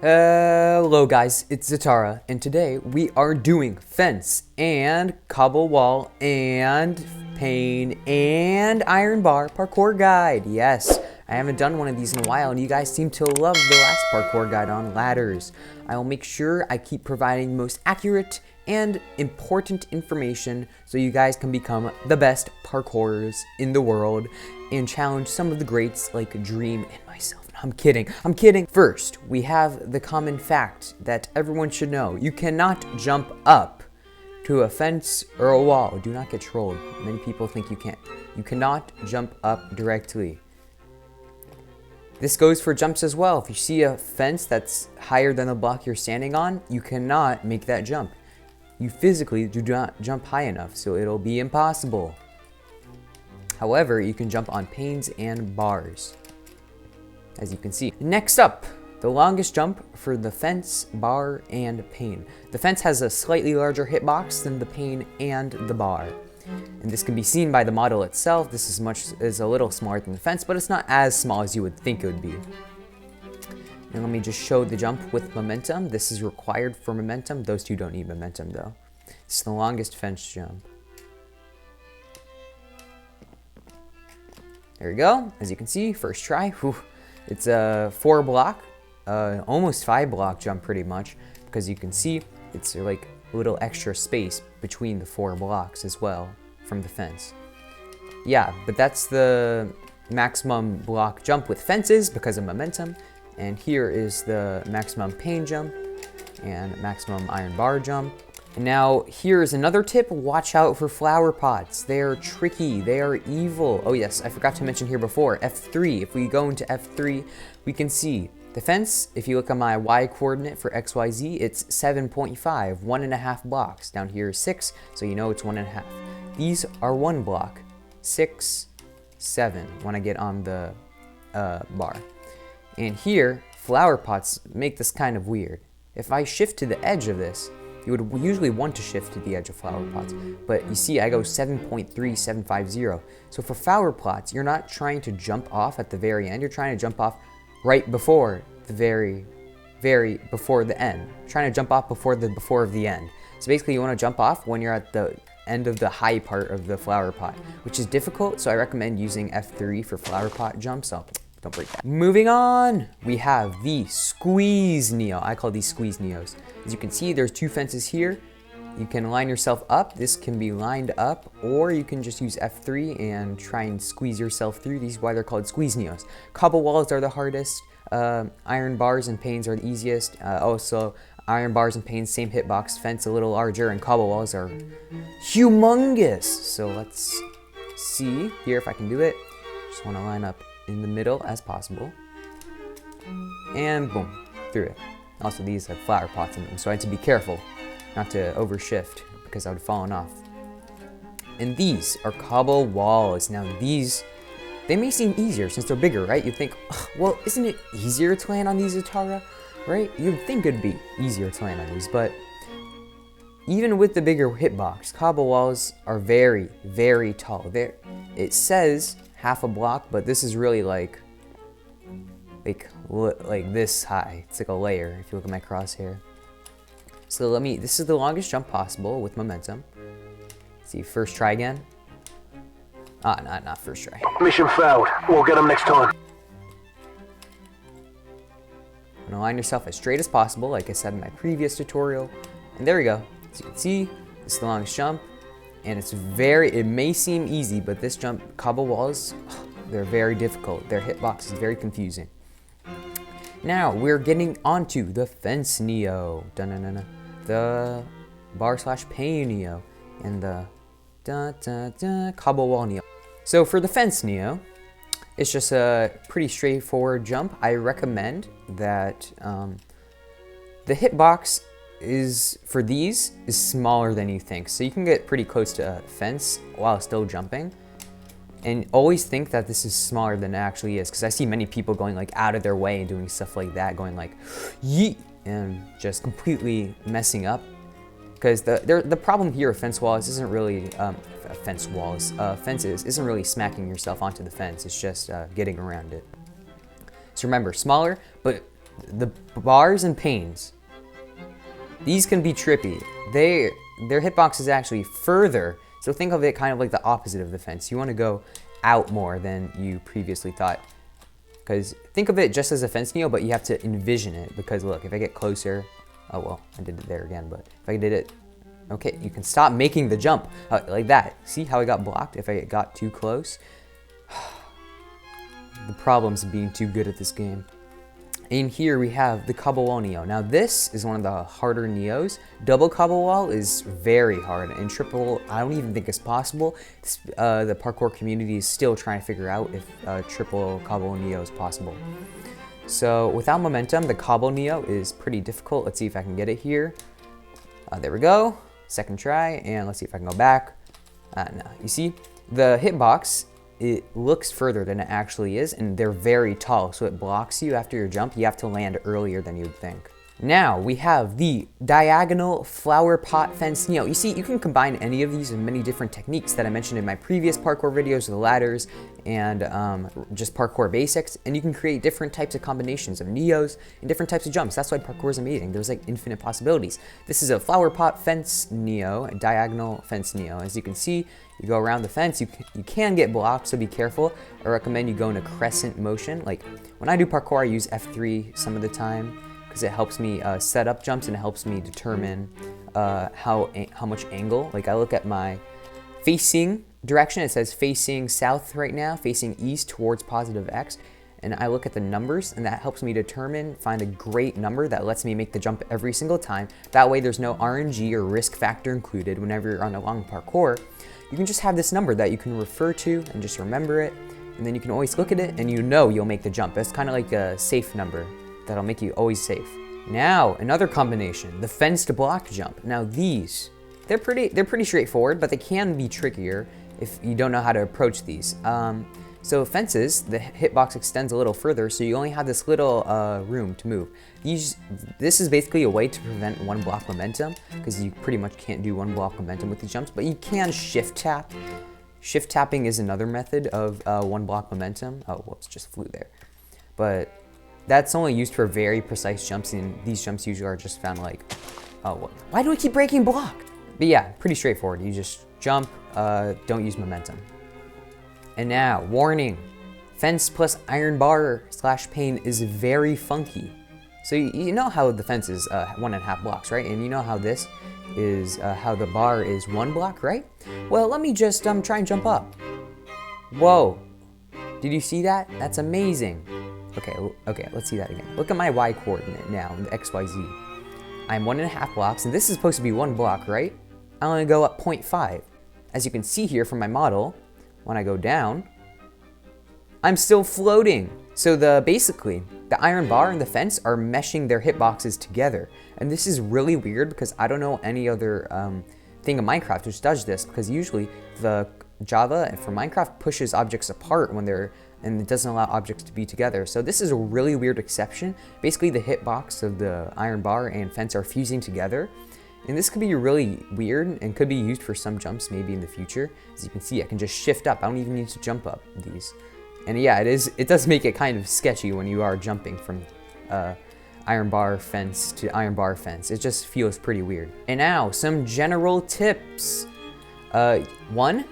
Hello guys, it's Zatara, and today we are doing fence and cobble wall and pane and iron bar parkour guide. Yes, I haven't done one of these in a while and you guys seem to love the last parkour guide on ladders. I will make sure I keep providing the most accurate and important information so you guys can become the best parkourers in the world and challenge some of the greats like Dream and myself. I'm kidding. First, we have the common fact that everyone should know. You cannot jump up to a fence or a wall. Do not get trolled. Many people think you can't. You cannot jump up directly. This goes for jumps as well. If you see a fence that's higher than the block you're standing on, you cannot make that jump. You physically do not jump high enough, so it'll be impossible. However, you can jump on panes and bars, as you can see. Next up, the longest jump for the fence, bar, and pane. The fence has a slightly larger hitbox than the pane and the bar. And this can be seen by the model itself. This is a little smaller than the fence, but it's not as small as you would think it would be. And let me just show the jump with momentum. This is required for momentum. Those two don't need momentum though. This is the longest fence jump. There we go. As you can see, first try. Whew. It's a 4 block, almost 5 block jump pretty much, because you can see it's like a little extra space between the 4 blocks as well from the fence. Yeah, but that's the maximum block jump with fences because of momentum. And here is the maximum pane jump and maximum iron bar jump. And now here's another tip. Watch out for flower pots. They are tricky. They are evil. Oh yes, I forgot to mention here before, F3. If we go into F3, we can see the fence. If you look at my Y coordinate for XYZ, it's 7.5, 1.5 blocks. Down here is 6, so you know it's 1.5. These are 1 block, 6, 7, when I get on the bar. And here, flower pots make this kind of weird. If I shift to the edge of this, you would usually want to shift to the edge of flower pots, but you see I go 7.3750. So for flower pots, you're not trying to jump off at the very end, you're trying to jump off right before the very before the end. You're trying to jump off before of the end. So basically you want to jump off when you're at the end of the high part of the flower pot, which is difficult, so I recommend using F3 for flower pot jumps up. Don't break that. Moving on, we have the Squeeze Neo. I call these Squeeze Neos. As you can see, there's 2 fences here. You can line yourself up. This can be lined up, or you can just use F3 and try and squeeze yourself through. These are why they're called Squeeze Neos. Cobble walls are the hardest. Iron bars and panes are the easiest. Also, iron bars and panes, same hitbox. Fence a little larger, and cobble walls are humongous. So let's see here if I can do it. Just want to line up in the middle as possible, and boom, through it. Also, these have flower pots in them, so I had to be careful not to overshift because I would have fallen off. And these are cobble walls. Now these, they may seem easier since they're bigger, right? You'd think, well, isn't it easier to land on these, Zatara? Right? You'd think it'd be easier to land on these, but even with the bigger hitbox, cobble walls are very, very tall. It says half a block, but this is really like this high. It's like a layer if you look at my crosshair. So this is the longest jump possible with momentum. Let's see, first try again. Not first try. Mission failed. We'll get them next time. And align yourself as straight as possible, like I said in my previous tutorial. And there we go. As you can see, this is the longest jump. And it may seem easy, but this jump, cobble walls, they're very difficult. Their hitbox is very confusing. Now, we're getting onto the Fence Neo. The bar/pane Neo. And the cobble wall Neo. So for the Fence Neo, it's just a pretty straightforward jump. I recommend that the hitbox for these is smaller than you think, so you can get pretty close to a fence while still jumping. And always think that this is smaller than it actually is, because I see many people going like out of their way and doing stuff like that, going like yeet, and just completely messing up. Because the problem here with fences isn't really fences isn't really smacking yourself onto the fence. It's just getting around it. So remember, smaller, but the bars and panes. These can be trippy. Their hitbox is actually further, so think of it kind of like the opposite of the fence. You want to go out more than you previously thought. Because think of it just as a fence Neo, but you have to envision it. Because look, if I get closer, oh well, I did it there again, but if I did it, okay, you can stop making the jump like that. See how I got blocked if I got too close? The problems of being too good at this game. In here we have the Cobble Wall Neo. Now this is one of the harder Neos. Double Cobble Wall is very hard, and triple I don't even think is possible. The parkour community is still trying to figure out if triple Cobble Neo is possible. So without momentum, the Cobble Neo is pretty difficult. Let's see if I can get it here. There we go. Second try, and let's see if I can go back. No, you see, the hitbox, it looks further than it actually is, and they're very tall, so it blocks you after your jump. You have to land earlier than you'd think. Now we have the diagonal flower pot fence Neo. You see, you can combine any of these in many different techniques that I mentioned in my previous parkour videos, the ladders and just parkour basics, and you can create different types of combinations of Neos and different types of jumps. That's why parkour is amazing. There's like infinite possibilities. This is a flower pot fence Neo, a diagonal fence Neo. As you can see, you go around the fence, you can get blocked, so be careful. I recommend you go in a crescent motion. Like when I do parkour, I use F3 some of the time, because it helps me set up jumps and it helps me determine how much angle. Like I look at my facing direction, it says facing south right now, facing east towards positive X, and I look at the numbers, and that helps me find a great number that lets me make the jump every single time. That way there's no RNG or risk factor included whenever you're on a long parkour. You can just have this number that you can refer to and just remember it, and then you can always look at it and you know you'll make the jump. That's kind of like a safe number that'll make you always safe. Now, another combination, the fence to block jump. Now these, they're pretty straightforward, but they can be trickier if you don't know how to approach these. So fences, the hitbox extends a little further, so you only have this little room to move. This is basically a way to prevent one block momentum, because you pretty much can't do one block momentum with these jumps, but you can shift tap. Shift tapping is another method of one block momentum. Oh, whoops, just flew there. But that's only used for very precise jumps, and these jumps usually are just found like, oh, what? Why do I keep breaking block? But yeah, pretty straightforward. You just jump, don't use momentum. And now, warning, fence plus iron bar / pane is very funky. So you know how the fence is 1.5 blocks, right? And you know how this is, how the bar is 1 block, right? Well, let me just try and jump up. Whoa, did you see that? That's amazing. Okay, let's see that again. Look at my Y coordinate now, the XYZ. I'm 1.5 blocks, and this is supposed to be 1 block, right? I only go up 0.5. As you can see here from my model, when I go down, I'm still floating. So basically, the iron bar and the fence are meshing their hitboxes together. And this is really weird because I don't know any other thing in Minecraft which does this, because usually the Java for Minecraft pushes objects apart and it doesn't allow objects to be together. So this is a really weird exception. Basically, the hitbox of the iron bar and fence are fusing together. And this could be really weird and could be used for some jumps maybe in the future. As you can see, I can just shift up. I don't even need to jump up these. And yeah, it does make it kind of sketchy when you are jumping from iron bar fence to iron bar fence. It just feels pretty weird. And now, some general tips. 1,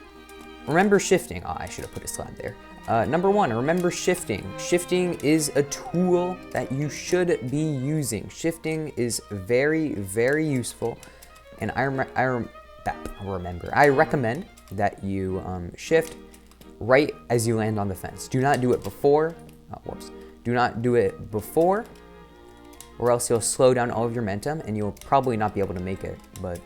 remember shifting. Oh, I should have put a slab there. Number 1, remember shifting. Shifting is a tool that you should be using. Shifting is very, very useful, and I recommend that you shift right as you land on the fence. Do not do it before. Do not do it before, or else you'll slow down all of your momentum, and you'll probably not be able to make it. But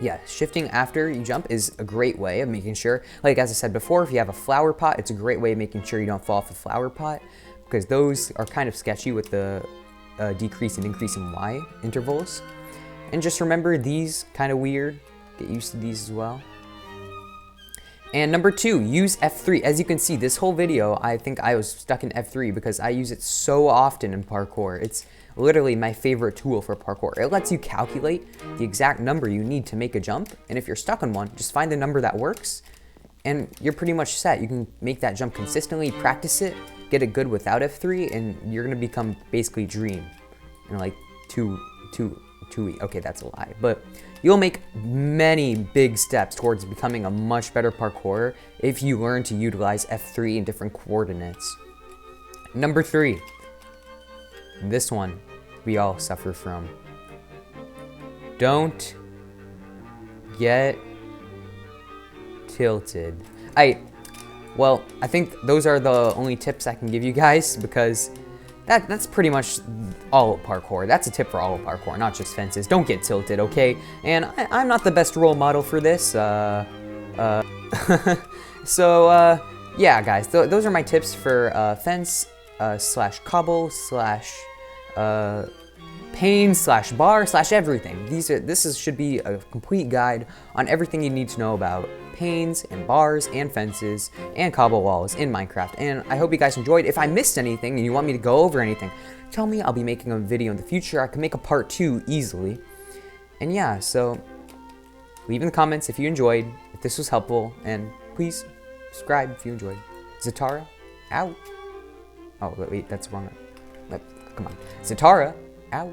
yeah, shifting after you jump is a great way of making sure, like as I said before, if you have a flower pot, it's a great way of making sure you don't fall off the flower pot, because those are kind of sketchy with the decrease and increase in Y intervals. And just remember, these kind of weird. Get used to these as well. And number 2, use F3. As you can see, this whole video, I think I was stuck in F3 because I use it so often in parkour. It's literally my favorite tool for parkour. It lets you calculate the exact number you need to make a jump, and if you're stuck on one, just find the number that works, and you're pretty much set. You can make that jump consistently, practice it, get it good without F3, and you're gonna become basically Dream in like two weeks. Okay, that's a lie, but you'll make many big steps towards becoming a much better parkourer if you learn to utilize F3 in different coordinates. Number 3, this one we all suffer from. Don't get tilted. Well, I think those are the only tips I can give you guys, because that's pretty much all parkour. That's a tip for all parkour, not just fences. Don't get tilted, okay? And I'm not the best role model for this. So, yeah, guys, those are my tips for fence slash cobble slash pane slash bar slash everything. This should be a complete guide on everything you need to know about panes and bars and fences and cobble walls in Minecraft. And I hope you guys enjoyed. If I missed anything and you want me to go over anything, tell me. I'll be making a video in the future. I can make a part 2 easily. And yeah, so leave in the comments if you enjoyed, if this was helpful, and please subscribe if you enjoyed. Zatara, out. Oh, wait, that's wrong. Come on. Zatara, out.